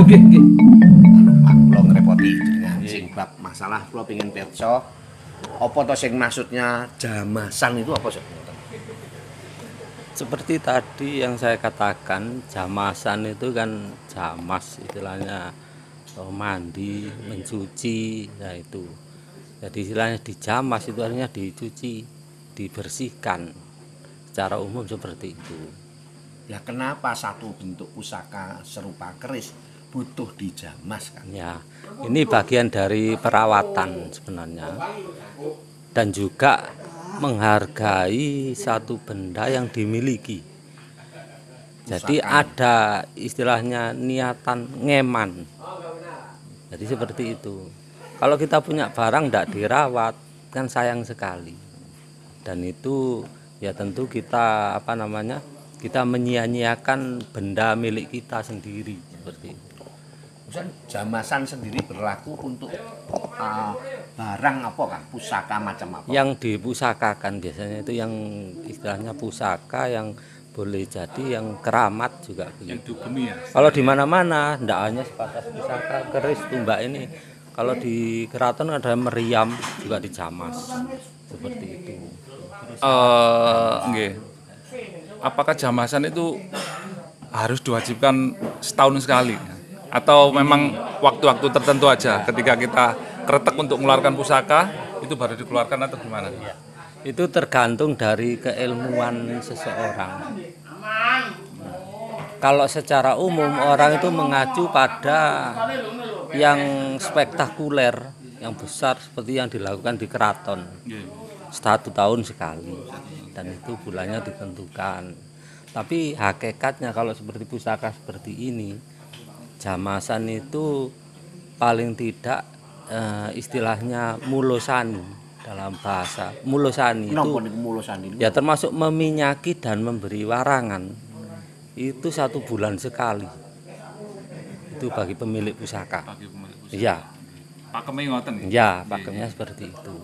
nggih nggih. Anu Pak, kula ngrepoti jenengan sing bab masalah kula pengin pirsa apa to sing maksudnya jamasan itu apa sih? Seperti tadi yang saya katakan, jamasan itu kan jamas istilahnya mandi, mencuci, nah itu. Jadi istilahnya dijamas itu artinya dicuci, dibersihkan. Secara umum seperti itu. Ya kenapa satu bentuk pusaka serupa keris butuh dijamas kan? Ya, ini bagian dari perawatan sebenarnya. Dan juga menghargai satu benda yang dimiliki. Jadi ada istilahnya niatan ngeman. Jadi seperti itu. Kalau kita punya barang tidak dirawat kan sayang sekali. Dan itu ya tentu kita kita menyia-nyiakan benda milik kita sendiri seperti itu. Misalnya jamasan sendiri berlaku untuk barang apa kan? Pusaka macam apa? Yang dipusakakan biasanya itu yang istilahnya pusaka yang boleh jadi yang keramat juga begitu. Ya. Kalau di mana-mana tidak hanya sebatas pusaka keris tumbak ini. Kalau di keraton ada meriam juga dijamas seperti itu. Nggih. Apakah jamasan itu harus diwajibkan setahun sekali? Atau memang waktu-waktu tertentu aja ketika kita kretek untuk mengeluarkan pusaka itu baru dikeluarkan atau gimana? Itu tergantung dari keilmuan seseorang. Kalau secara umum orang itu mengacu pada yang spektakuler, yang besar seperti yang dilakukan di keraton. 1 tahun sekali dan itu bulannya ditentukan. Tapi hakikatnya kalau seperti pusaka seperti ini, jamasan itu paling tidak istilahnya mulosani dalam bahasa. Mulosani itu ya termasuk meminyaki dan memberi warangan. Itu 1 bulan sekali. Itu bagi pemilik pusaka. Iya. Pakemnya ngoten. Ya, pakemnya seperti itu.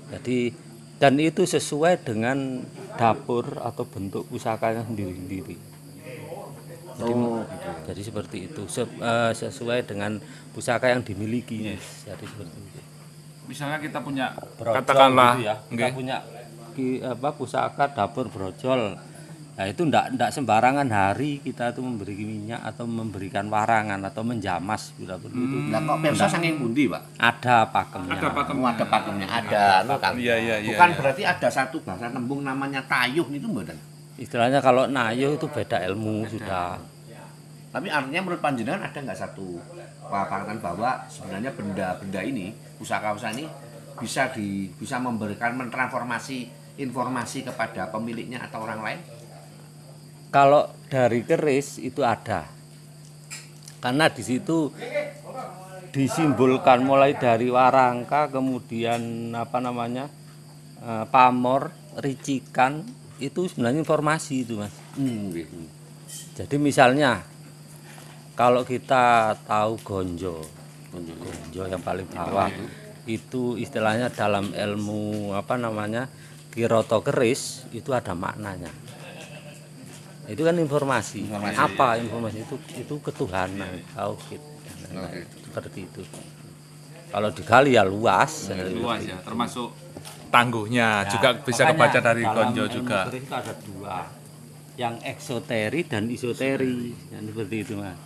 Jadi dan itu sesuai dengan dapur atau bentuk pusakanya sendiri-sendiri. Jadi seperti itu sesuai dengan pusaka yang dimiliki. Jadi seperti itu. Misalnya kita punya Brojol katakanlah gitu ya. Kita punya pusaka dapur brojol. Nah itu ndak sembarangan hari kita tuh memberi minyak atau memberikan warangan atau menjamas seperti itu. Lah kok pirsa saking pundi, Pak? Ada pakemnya. Ada pakemnya. Ada pakemnya, ada kan. Iya. Bukan berarti ada satu bahasa tembung namanya tayuh itu mboten. Istilahnya kalau nayuh itu beda ilmu sudah. Tapi artinya menurut panjenengan ada nggak satu pahatan bahwa sebenarnya benda-benda ini, pusaka-pusaka ini bisa memberikan mentransformasi informasi kepada pemiliknya atau orang lain? Kalau dari keris itu ada, karena di situ disimbolkan mulai dari warangka, kemudian pamor, ricikan, itu sebenarnya informasi itu mas. Jadi misalnya kalau kita tahu gonjo yang paling bawah itu istilahnya dalam ilmu kiroto keris itu ada maknanya. Itu kan informasi. Apa informasi itu ketuhanan, tauhid. Seperti itu. Kalau digali ya luas. Luas ya, termasuk tangguhnya juga bisa kebaca dari gonjo juga. Itu ada 2. Yang eksoteri dan isoteri. Yang seperti itu, Mas.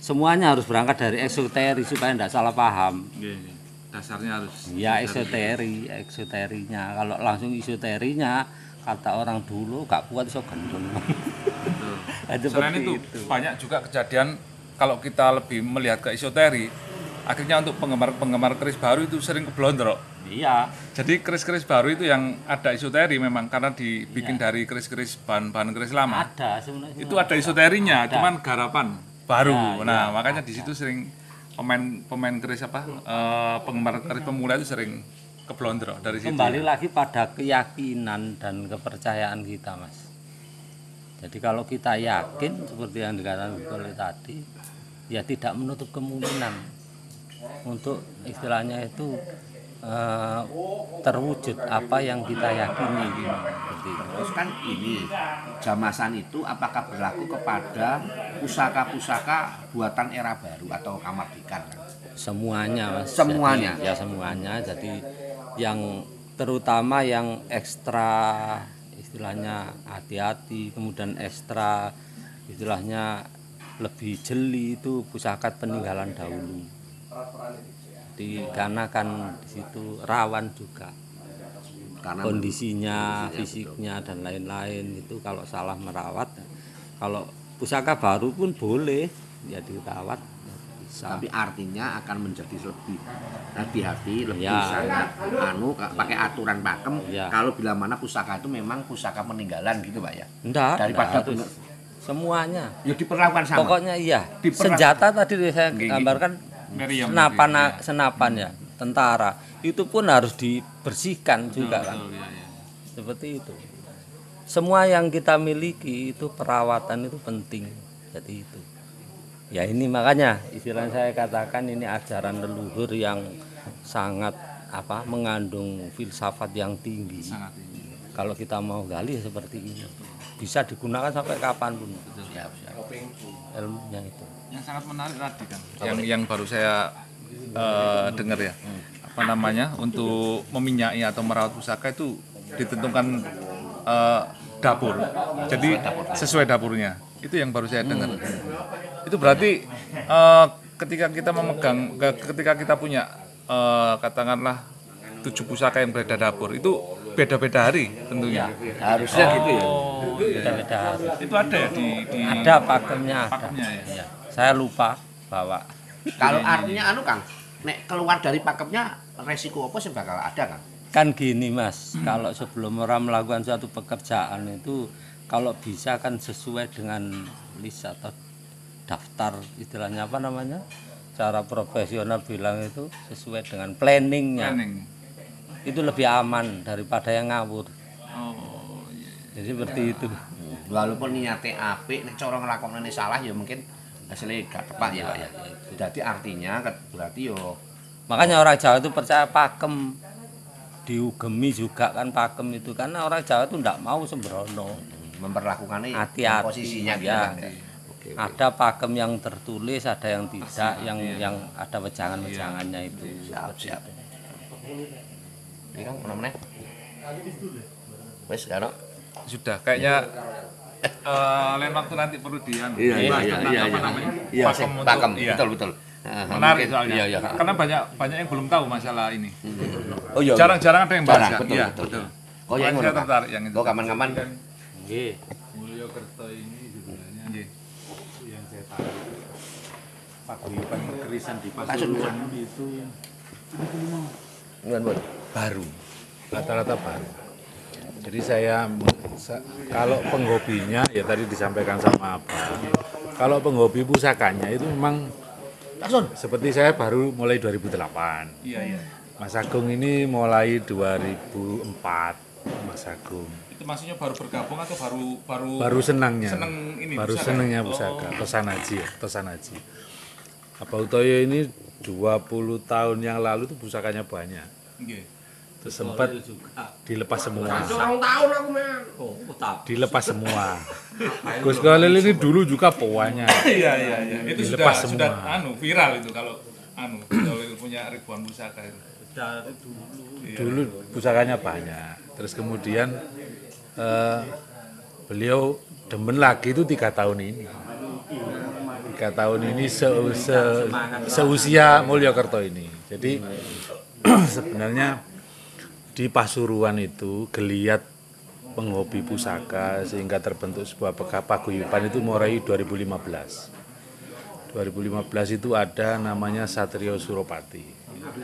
Semuanya harus berangkat dari eksoteri supaya tidak salah paham. Dasarnya harus ya eksoterinya. Kalau langsung isoterinya kata orang dulu gak kuat iso gendong. Selain itu banyak juga kejadian kalau kita lebih melihat ke esoteri, akhirnya untuk penggemar keris baru itu sering keblondrok. Iya. Jadi keris-keris baru itu yang ada esoteri memang karena dibikin dari keris-keris bahan keris lama. Ada sebenarnya. Itu ada esoterinya, cuman garapan baru. Nah, makanya di situ sering pemain keris penggemar keris pemula itu sering keblondrok dari situ. Kembali lagi pada keyakinan dan kepercayaan kita, Mas. Jadi kalau kita yakin seperti yang dikatakan oleh tadi, ya tidak menutup kemungkinan untuk istilahnya itu eh, terwujud apa yang kita yakini gitu. Seperti itu. Terus kan ini Jamasan itu apakah berlaku kepada pusaka-pusaka buatan era baru atau Kamardikan? Semuanya Mas. Semuanya? Jadi, ya semuanya. Jadi yang terutama yang ekstra istilahnya hati-hati, kemudian ekstra istilahnya lebih jeli itu pusaka peninggalan dahulu. Jadi karena kan di situ rawan juga Karena kondisinya, fisiknya dan lain-lain itu kalau salah merawat, kalau pusaka baru pun boleh ya dirawat bisa. tapi artinya akan menjadi lebih hati-hati, lebih Ya. sangat pakai aturan pakem Ya. kalau bila mana pusaka itu memang pusaka peninggalan gitu Pak ya. Enggak, Daripada harus. Semuanya. Ya diperlakukan sama. Pokoknya iya. Diperlakukan. Senjata tadi saya Gigi. gambarkan Meriam senapan mungkin, ya. senapan ya, tentara. Itu pun harus dibersihkan juga kan. Betul, ya. Seperti itu. Semua yang kita miliki itu perawatan itu penting. Jadi itu. Ya ini makanya istilah saya katakan ini ajaran leluhur yang sangat mengandung filsafat yang tinggi. Sangat tinggi. Kalau kita mau gali ya seperti ini. Bisa digunakan sampai kapanpun. Siap, siap. Ilmunya itu. Yang sangat menarik tadi kan, yang baru saya dengar ya, apa namanya, untuk meminyaki atau merawat pusaka itu ditentukan dapur, jadi sesuai dapurnya. Itu yang baru saya dengar. Itu berarti ketika kita memegang, ketika kita punya katakanlah 7 pusaka yang berbeda dapur, itu beda-beda hari tentunya. Harusnya gitu ya. Oh, iya. Beda-beda hari. Itu ada ya di Ada pakemnya ada. pakemnya ya. Iya. Saya lupa bawa. Kalau artinya Kang, nek keluar dari pakemnya resiko apa sih bakal ada Kang? Kan gini Mas, kalau sebelum orang melakukan suatu pekerjaan itu kalau bisa kan sesuai dengan list atau daftar istilahnya apa namanya? Cara profesional bilang itu sesuai dengan planningnya. Planning. Itu lebih aman daripada yang ngawur. Oh, iya. Jadi seperti itu. Walaupun niatnya apik, nek cara nglakokne salah ya mungkin hasilnya gak tepat ya Pak ya. Jadi artinya berarti yo Makanya orang Jawa itu percaya pakem, diugemi juga kan pakem itu, karena orang Jawa itu tidak mau sembrono, memperlakukannya hati-hati posisinya gitu ya. kan. Oke. Ada pakem yang tertulis, ada yang tidak, yang ada wejangan-wejangannya itu. Siap, siap. Ini Kang, mana meneh? Wes, karo. Sudah kayaknya lain waktu nanti perlu Iya, dibahas tentang apa namanya, Iya, pakem untuk pakem. iya. Betul, betul. Menarik Mungkin- soalnya, Iya, iya. karena banyak yang belum tahu masalah ini. Oh iya. Jarang-jarang ada yang bahas Jarang, kan? betul, Iya, betul. betul. Oh, yang Makanya ngono, saya Pak. tertarik yang itu. Oh, kapan-kapan. Nggih. Mulyokerto ini sebenarnya Iya. yang saya tahu paguyuban perkerisan di Langsung. Pasuruan itu Nuwun, baru, rata-rata baru. Jadi kalau penghobinya ya tadi disampaikan sama Abang, kalau penghobi pusakanya itu memang Langsung. seperti saya baru mulai 2008. Iya, iya. Mas Agung ini mulai 2004, Mas Agung. Itu maksudnya baru bergabung atau baru Baru senangnya, seneng ini baru pusaka? senangnya Oh. pusaka, Tosanaji. Abah Utoyo ini 20 tahun yang lalu tuh pusakanya banyak. Iya. Terus sempat dilepas semua. Oh, tak. Dilepas semua. Gus Khalil ini dulu juga pewanya. Iya, iya, iya. Itu Dilepas sudah semua. viral itu kalau kalau punya ribuan pusaka itu. Dari dulu. Dulu pusakanya banyak. Terus kemudian beliau demen lagi itu 3 tahun ini. 3 tahun ini seusia Mulyokerto ini. Jadi sebenarnya di Pasuruan itu geliat penghobi pusaka sehingga terbentuk sebuah paguyuban itu mulai 2015. 2015 itu ada namanya Satrio Suropati.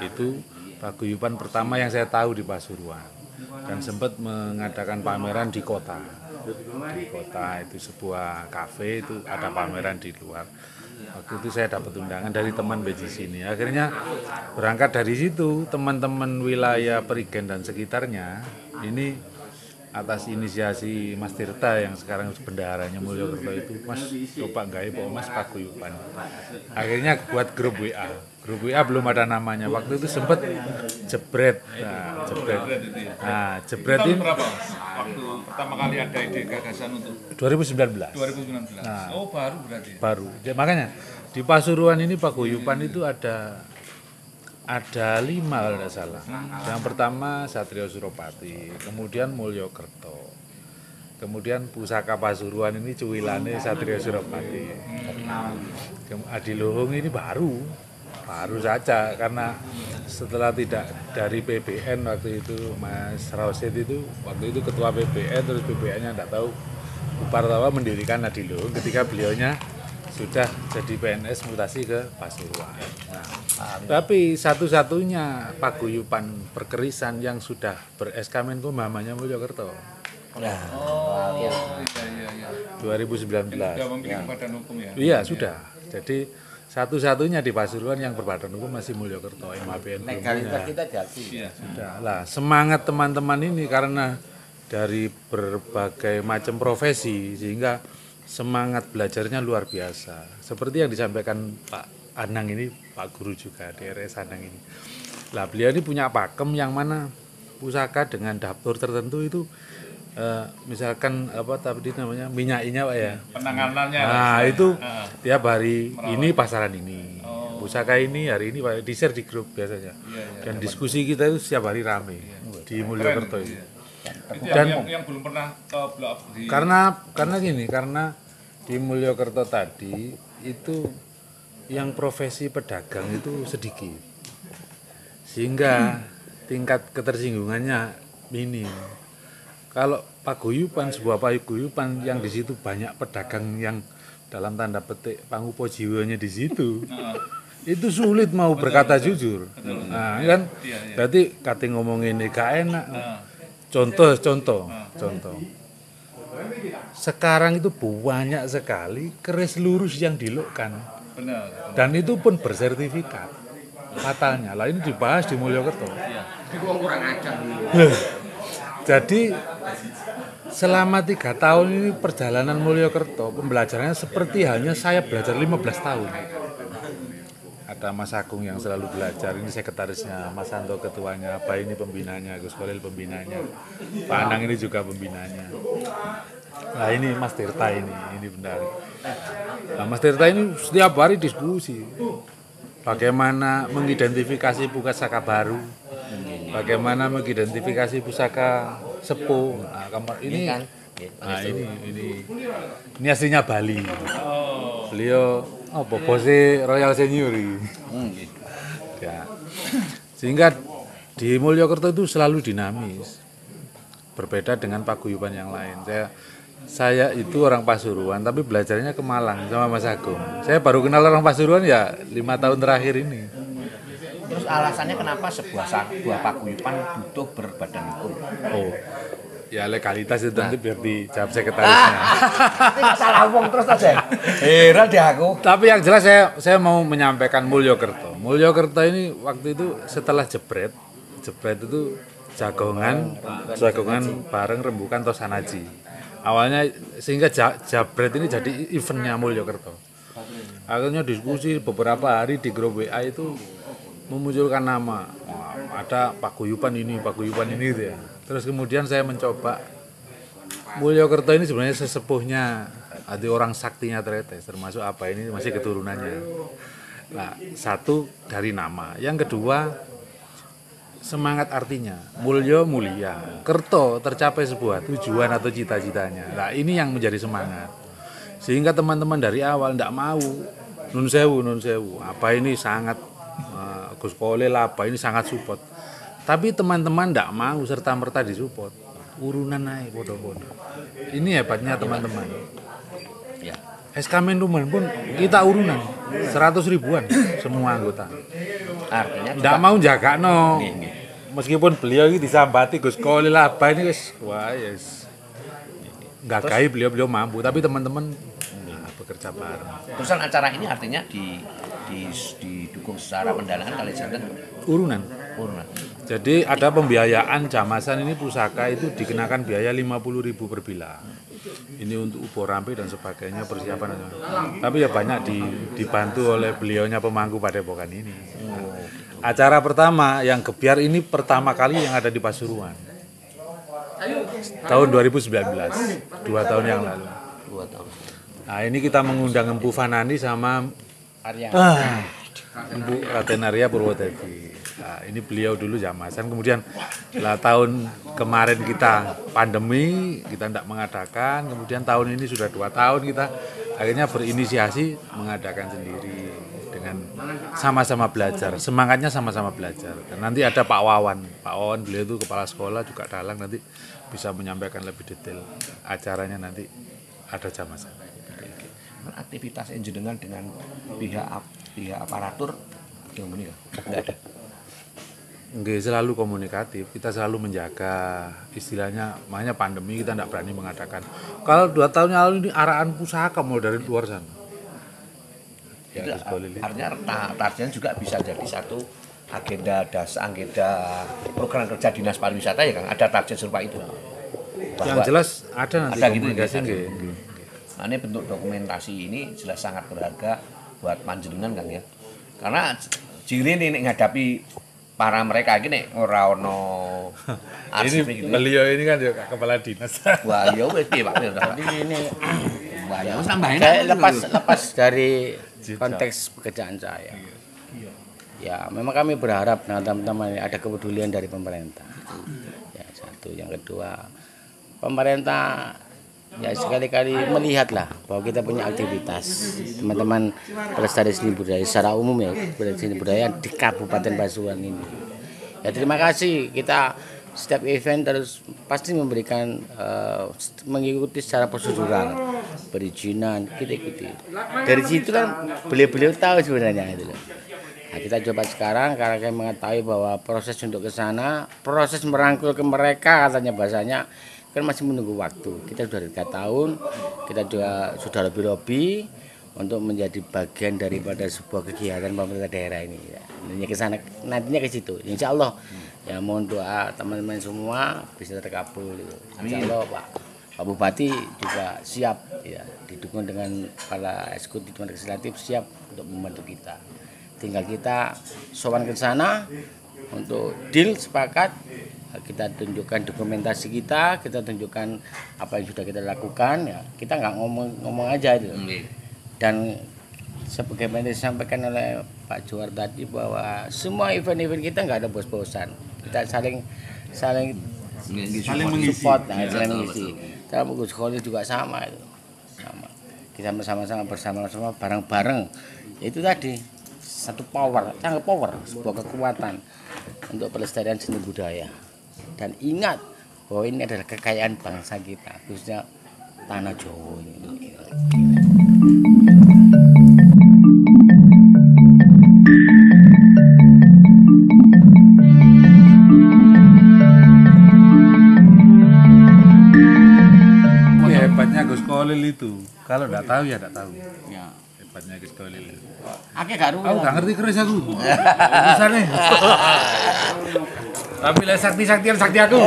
Itu paguyuban pertama yang saya tahu di Pasuruan dan sempat mengadakan pameran di kota. Di kota itu sebuah kafe itu ada pameran di luar. Waktu itu saya dapat undangan dari teman di sini. Akhirnya berangkat dari situ teman-teman wilayah Perigen dan sekitarnya ini atas inisiasi Mas Tirta yang sekarang bendaharanya Mulyokerto itu, Mas coba gawe Mas paguyuban. Akhirnya buat grup WA. Grup WA belum ada namanya. Waktu itu sempat jebret. Nah, jebret. Nah, jebret Tahun ini berapa Mas? Waktu pertama kali ada ide gagasan untuk 2019. 2019. Oh, baru berarti. Baru. Ya, makanya di Pasuruan ini paguyuban itu ada 5 kalau tidak salah. Yang pertama Satrio Suropati, kemudian Mulyokerto, kemudian Pusaka Pasuruan ini cuwilane Satrio Suropati. Adiluhung ini baru saja karena setelah tidak dari PBN waktu itu Mas Rausid itu waktu itu ketua PBN, terus PBN-nya tidak tahu Upartawa mendirikan Adiluhung ketika beliaunya sudah jadi PNS mutasi ke Pasuruan. Nah, tapi satu-satunya paguyuban perkerisan yang sudah ber-SK Menkum namanya Mulyokerto. Nah, Oh, iya. 2019. Sudah memiliki badan hukum ya? Iya, sudah. Jadi satu-satunya di Pasuruan yang berbadan hukum masih Mulyokerto, MAPN. Legalitas kita jadi. Iya. Sudah lah, semangat teman-teman ini karena dari berbagai macam profesi sehingga semangat belajarnya luar biasa. Seperti yang disampaikan Pak Anang ini, Pak Guru juga di RS Anang ini. Lah beliau ini punya pakem yang mana pusaka dengan dapur tertentu itu misalkan apa tadi namanya minyakinya Pak ya. Penanganannya. Nah itu tiap hari ini pasaran ini. Pusaka ini hari ini Pak di-share di grup biasanya. Dan diskusi kita itu setiap hari rame di Mulyokerto itu. Itu Dan yang belum pernah ke blog di karena gini, karena di Mulyokerto tadi itu yang profesi pedagang itu sedikit, sehingga tingkat ketersinggungannya minim. Kalau paguyuban, sebuah paguyuban yang di situ banyak pedagang yang dalam tanda petik pangupo jiwanya di situ, itu sulit mau berkata jujur. Nah, kan berarti kate ngomong ini gak enak. Contoh. Sekarang itu banyak sekali keris lurus yang dilukkan. benar. Dan itu pun bersertifikat. Fatalnya. Lah ini dibahas di Mulyokerto. Kurang ajar. Jadi selama 3 tahun ini perjalanan Mulyokerto, pembelajarannya seperti halnya saya belajar 15 tahun. Ada Mas Agung yang selalu belajar, ini sekretarisnya, Mas Santo ketuanya, Pak ini pembinanya, Gus Kolil pembinanya, Pak Anang ini juga pembinanya. Nah ini Mas Tirta ini benar. Nah, Mas Tirta ini setiap hari diskusi bagaimana mengidentifikasi pusaka baru, bagaimana mengidentifikasi pusaka sepuh. Nah, ini aslinya Bali. Beliau bosnya Royal Senior. Ya. Sehingga di Mulyokerto itu selalu dinamis. Berbeda dengan paguyuban yang lain. Saya itu orang Pasuruan tapi belajarnya ke Malang sama Mas Agung. Saya baru kenal orang Pasuruan ya 5 tahun terakhir ini. Terus alasannya kenapa sebuah paguyuban butuh berbadan hukum? Oh, ya legalitas itu nanti biar dijawab sekretarisnya. Tidak salah ngomong terus aja. Heran deh aku. Tapi yang jelas saya mau menyampaikan Mulyokerto. Mulyokerto ini waktu itu setelah jebret itu jagongan bareng rembukan Tosanaji. Awalnya sehingga jabret ini jadi eventnya Mulyokerto. Akhirnya diskusi beberapa hari di grup WA itu memunculkan nama. Ada paguyuban ini gitu ya. Terus kemudian saya mencoba Mulyokerto ini sebenarnya sesepuhnya ada orang saktinya Tretes, termasuk apa ini masih keturunannya. Nah, satu dari nama. Yang kedua semangat artinya, mulyo mulia, kerto tercapai sebuah tujuan atau cita-citanya. Nah ini yang menjadi semangat. Sehingga teman-teman dari awal tidak mau nun sewu, apa ini sangat Gus Kolil apa ini sangat support. Tapi teman-teman tidak mau serta-merta disupport. Urunan naik bodoh-bodoh. Ini hebatnya teman-teman. Ya. SK Menkum pun kita urunan 100 ribuan semua anggota. Artinya Tidak mau jaga no. Meskipun beliau ini disambati Gus Kolil apa ini wis wah yes. Enggak gaib beliau mampu tapi teman-teman bekerja bareng. terusan acara ini artinya didukung secara pendanaan kali jantan Urunan. Jadi ada pembiayaan Jamasan ini pusaka itu dikenakan biaya 50.000 per bilah. Ini untuk ubo rampe dan sebagainya persiapan. Tapi ya banyak dibantu oleh beliaunya pemangku Padepokan ini. Acara pertama yang gebyar ini pertama kali yang ada di Pasuruan. Tahun 2019, 2 tahun yang lalu. 2 tahun. Nah ini kita mengundang Empu Fanani sama Empu Raden Arya Purwodadi. Nah, ini beliau dulu Jamasan, kemudian lah tahun kemarin kita pandemi, kita tidak mengadakan, kemudian tahun ini sudah 2 tahun kita akhirnya berinisiasi mengadakan sendiri dengan sama-sama belajar, semangatnya sama-sama belajar. Dan nanti ada Pak Wawan beliau itu kepala sekolah juga dalang, nanti bisa menyampaikan lebih detail acaranya nanti ada Jamasan. Aktivitas jenengan dengan pihak aparatur yang ini enggak ada. Nggak selalu komunikatif, kita selalu menjaga istilahnya, makanya pandemi kita tidak berani mengadakan. Kalau 2 tahun yang lalu ini arahan pusaka mau dari luar sana. Ya, artinya targetnya juga bisa jadi satu agenda program kerja dinas pariwisata ya Kang, ada target serupa itu. Yang jelas ada nanti ada gitu, komunikasi. Nah, ini bentuk dokumentasi ini jelas sangat berharga buat panjenengan Kang ya. Karena jilin ini menghadapi para mereka ini ora ono arsip Ini gitu. beliau ini kan juga kepala dinas. Wah, ya wis Pak. Jadi ini Wah, ya wis tambahin. saya lepas dari konteks pekerjaan saya. Ya, memang kami berharap teman-teman ada kepedulian dari pemerintah. Ya, satu, yang kedua, pemerintah ya sekali-kali melihatlah bahwa kita punya aktivitas teman-teman pelestari seni budaya secara umum ya, pelestari seni budaya di Kabupaten Pasuruan ini. Ya terima kasih, kita setiap event terus pasti memberikan mengikuti secara prosedural, perizinan kita ikuti. Dari situ kan beliau-beliau tahu sebenarnya itu loh. Nah, kita coba sekarang karena kami mengetahui bahwa proses untuk ke sana, proses merangkul ke mereka katanya bahasanya kan masih menunggu waktu. Kita sudah 3 tahun, kita juga sudah lebih untuk menjadi bagian daripada sebuah kegiatan pemerintah daerah ini. Ya. Nantinya ke sana, nantinya ke situ. Insya Allah, ya mohon doa teman-teman semua bisa terkabul. Insya Allah Pak Bupati juga siap, ya, didukung dengan kepala eksekutif legislatif siap untuk membantu kita. Tinggal kita sowan ke sana untuk deal sepakat. Kita tunjukkan dokumentasi kita tunjukkan apa yang sudah kita lakukan, ya kita nggak ngomong aja itu. Dan sebagaimana disampaikan oleh Pak Juar tadi bahwa semua event-event kita nggak ada bos-bosan, kita saling support, saling mengisi. Dalam Gus Khalil juga sama itu, sama kita bersama-sama bareng-bareng. Itu tadi satu power, sangat power, sebuah kekuatan untuk pelestarian seni budaya. Dan ingat bahwa ini adalah kekayaan bangsa kita, khususnya tanah Jawa ini. Ini hebatnya Gus Khalil itu. Kalau tidak tahu ya tidak tahu. Ya. Hebatnya Gus Khalil itu. Oke, garu. Aku nggak ngerti keris aku. Bisa nih. Tapi lah sakti aku.